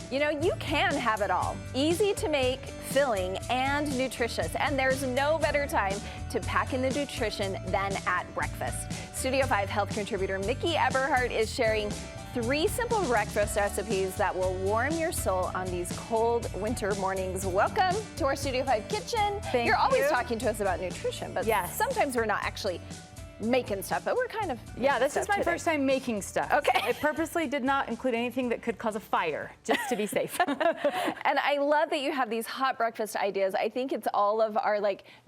You know, you can have it all. Easy to make, filling, and nutritious. And there's no better time to pack in the nutrition than at breakfast. Studio 5 Health Contributor Miki Eberhardt is sharing 3 simple breakfast recipes that will warm your soul on these cold winter mornings. Welcome to our Studio 5 kitchen. You're always talking to us about nutrition, but sometimes we're not actually making stuff, but we're kind of this is my first time making stuff. Okay. So I purposely did not include anything that could cause a fire, just to be safe. And I love that you have these hot breakfast ideas. I think it's all of our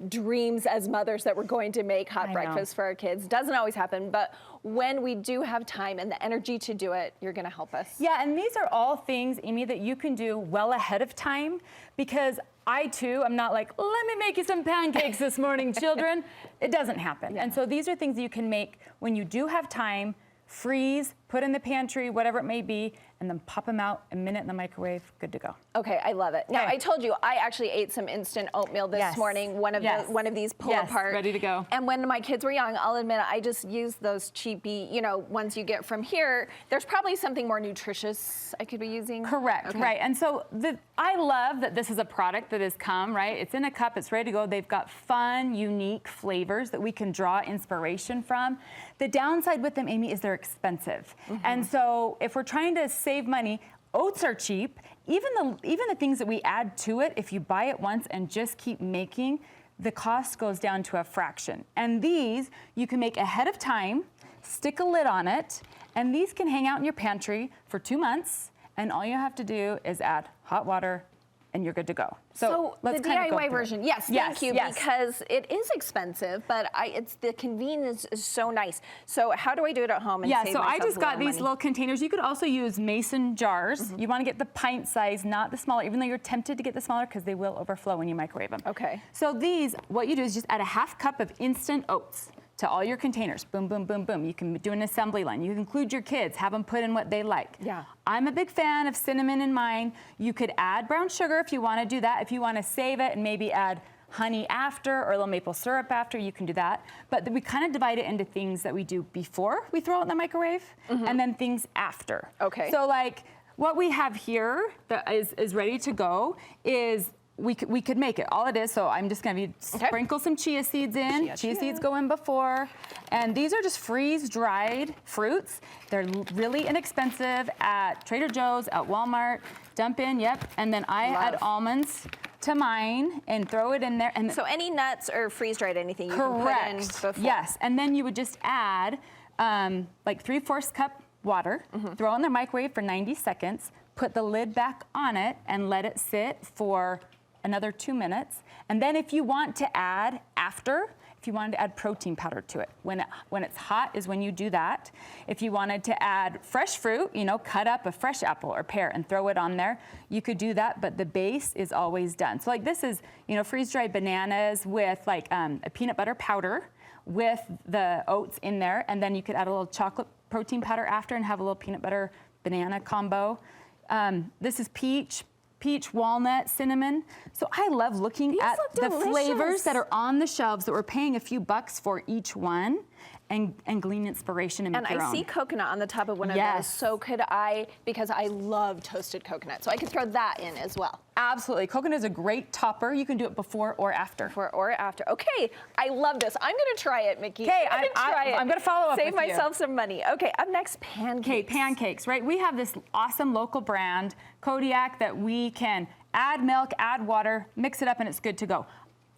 dreams as mothers that we're going to make hot breakfast for our kids. Doesn't always happen, but when we do have time and the energy to do it, you're gonna help us. Yeah, and these are all things, Amy, that you can do well ahead of time, because I too am not like, let me make you some pancakes this morning, children. It doesn't happen. And so these are things that you can make when you do have time, freeze, put in the pantry, whatever it may be, and then pop them out, a minute in the microwave, good to go. Okay, I love it. Now, I told you, I actually ate some instant oatmeal this morning, one of these pull apart. Ready to go. And when my kids were young, I'll admit, I just used those cheapy, ones you get from here. There's probably something more nutritious I could be using. Correct, right. And so I love that this is a product that has come, right? It's in a cup, it's ready to go. They've got fun, unique flavors that we can draw inspiration from. The downside with them, Amy, is they're expensive. And so if we're trying to save money, oats are cheap. Even the things that we add to it, if you buy it once and just keep making, the cost goes down to a fraction. And these you can make ahead of time, stick a lid on it, and these can hang out in your pantry for 2 months, and all you have to do is add hot water and you're good to go. So let's the DIY version, thank you, because it is expensive, but it's the convenience is so nice. So how do I do it at home and save so myself I just got these money? little containers. You could also use mason jars. You want to get the pint size, not the smaller, even though you're tempted to get the smaller because they will overflow when you microwave them. Okay. So these, what you do is just add a ½ cup of instant oats to all your containers. Boom, boom, boom, boom. You can do an assembly line. You can include your kids, have them put in what they like. Yeah. I'm a big fan of cinnamon in mine. You could add brown sugar if you want to do that. If you want to save it and maybe add honey after or a little maple syrup after, you can do that. But we kind of divide it into things that we do before we throw it in the microwave and then things after. Okay. So like what we have here that is ready to go is we could make it. All it is, so I'm just gonna sprinkle some chia seeds in. Chia seeds go in before. And these are just freeze-dried fruits. They're really inexpensive at Trader Joe's, at Walmart. Dump in, and then I add almonds to mine and throw it in there. And so any nuts or freeze-dried anything you can put in before. Yes, and then you would just add like 3/4 cup water, throw it in the microwave for 90 seconds, put the lid back on it and let it sit for another 2 minutes. And then if you want to add if you wanted to add protein powder to it, when it's hot is when you do that. If you wanted to add fresh fruit, cut up a fresh apple or pear and throw it on there, you could do that, but the base is always done. So like this is, freeze-dried bananas with like a peanut butter powder with the oats in there, and then you could add a little chocolate protein powder after and have a little peanut butter banana combo. This is peach, walnut, cinnamon. So I love looking at the flavors that are on the shelves that we're paying a few bucks for each one and glean inspiration and make your own. And I see coconut on the top of one of those. So could I, because I love toasted coconut, so I could throw that in as well. Absolutely. Coconut is a great topper. You can do it before or after. Before or after. Okay, I love this. I'm going to try it, Miki. Okay, I'm going to follow up with you. Save myself some money. Okay, up next, pancakes. Okay, pancakes, right? We have this awesome local brand, Kodiak, that we can add milk, add water, mix it up, and it's good to go.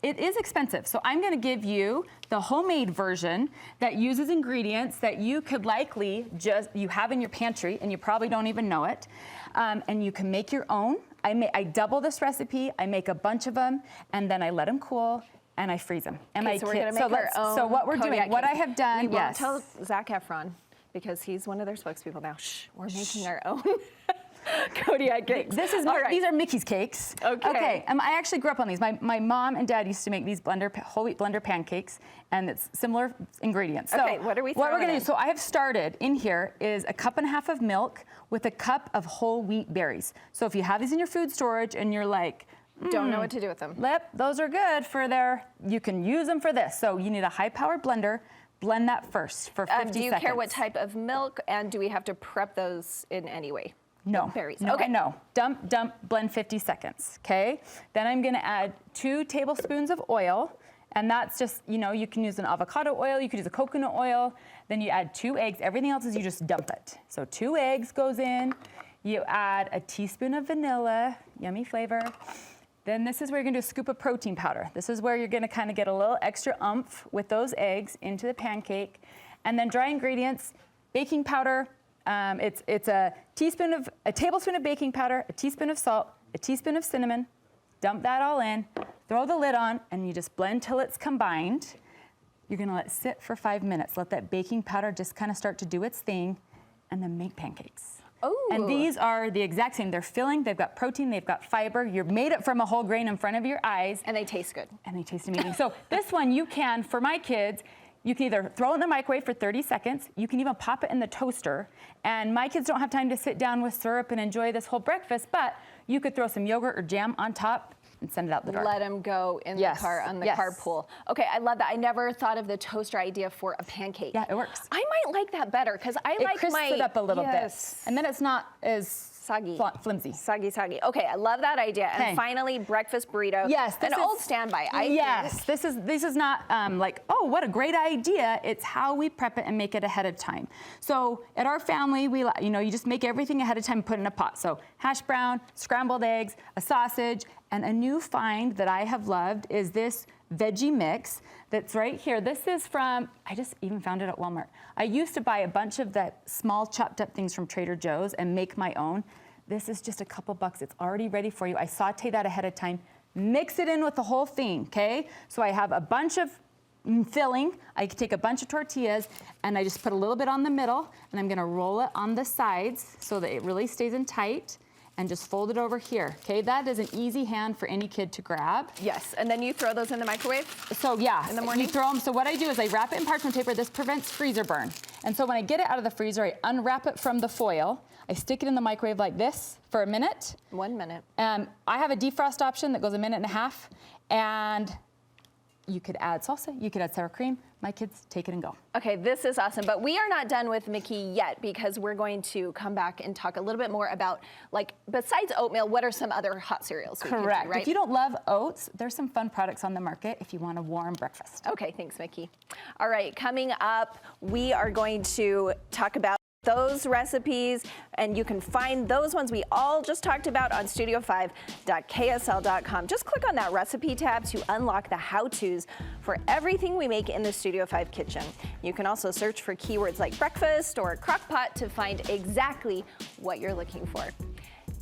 It is expensive, so I'm gonna give you the homemade version that uses ingredients that you could likely you have in your pantry and you probably don't even know it. And you can make your own. I double this recipe, I make a bunch of them, and then I let them cool and I freeze them. And so we're gonna make our own. So what we're doing, what I have done, we won't tell Zac Efron because he's one of their spokespeople now. Shh, we're making our own. Kodiak cakes. These are Miki's cakes. Okay. I actually grew up on these. My mom and dad used to make these whole wheat blender pancakes, and it's similar ingredients. Okay, so what are we throwing What we're gonna in? do, so I have started in here is a 1.5 cups of milk with a cup of whole wheat berries. So if you have these in your food storage and you're like, don't know what to do with them. Those are good for you can use them for this. So you need a high-powered blender. Blend that first for 50 seconds. Do you care what type of milk, and do we have to prep those in any way? No. Berries. No, Okay. no. Dump, dump, blend 50 seconds, okay? Then I'm gonna add 2 tablespoons of oil, and that's just, you know, you can use an avocado oil, you could use a coconut oil. Then you add 2 eggs. Everything else is you just dump it. So 2 eggs goes in. You add a teaspoon of vanilla, yummy flavor. Then this is where you're gonna do a scoop of protein powder. This is where you're gonna kind of get a little extra oomph with those eggs into the pancake. And then dry ingredients, baking powder. It's a tablespoon of baking powder, a teaspoon of salt, a teaspoon of cinnamon. Dump that all in, throw the lid on, and you just blend till it's combined. You're gonna let it sit for 5 minutes. Let that baking powder just kind of start to do its thing, and then make pancakes. Oh. And these are the exact same. They're filling, they've got protein, they've got fiber. You're made it from a whole grain in front of your eyes. And they taste good. And they taste amazing. So this one you can, for my kids, you can either throw it in the microwave for 30 seconds, you can even pop it in the toaster. And my kids don't have time to sit down with syrup and enjoy this whole breakfast, but you could throw some yogurt or jam on top and send it out the door. Let them go in the car on the carpool. Okay, I love that. I never thought of the toaster idea for a pancake. Yeah, it works. I might like that better because I like crisps it up a little bit. And then it's not as soggy. Flimsy. Soggy. Okay, I love that idea. And Okay. finally, breakfast burrito. Yes, an old standby. Yes, this is not like, oh, what a great idea. It's how we prep it and make it ahead of time. So at our family, you just make everything ahead of time and put it in a pot. So hash brown, scrambled eggs, a sausage, and a new find that I have loved is this veggie mix that's right here. This is from, I just even found it at Walmart. I used to buy a bunch of that small chopped up things from Trader Joe's and make my own. This is just a couple bucks. It's already ready for you. I saute that ahead of time. Mix it in with the whole thing, okay? So I have a bunch of filling. I can take a bunch of tortillas and I just put a little bit on the middle and I'm gonna roll it on the sides so that it really stays in tight. And just fold it over here, okay? That is an easy hand for any kid to grab. Yes, and then you throw those in the microwave? So yeah, in the morning? you throw them. So what I do is I wrap it in parchment paper. This prevents freezer burn. And so when I get it out of the freezer, I unwrap it from the foil. I stick it in the microwave like this for a minute. 1 minute. I have a defrost option that goes 1.5 minutes. And you could add salsa, you could add sour cream. My kids take it and go. Okay, this is awesome, but we are not done with Miki yet because we're going to come back and talk a little bit more about, like, besides oatmeal, what are some other hot cereals we Correct. can do, right? If you don't love oats, there's some fun products on the market if you want a warm breakfast. Okay, thanks, Miki. All right, coming up, we are going to talk about those recipes, and you can find those ones we all just talked about on studio5.ksl.com. Just click on that recipe tab to unlock the how-tos for everything we make in the Studio 5 kitchen. You can also search for keywords like breakfast or crock pot to find exactly what you're looking for.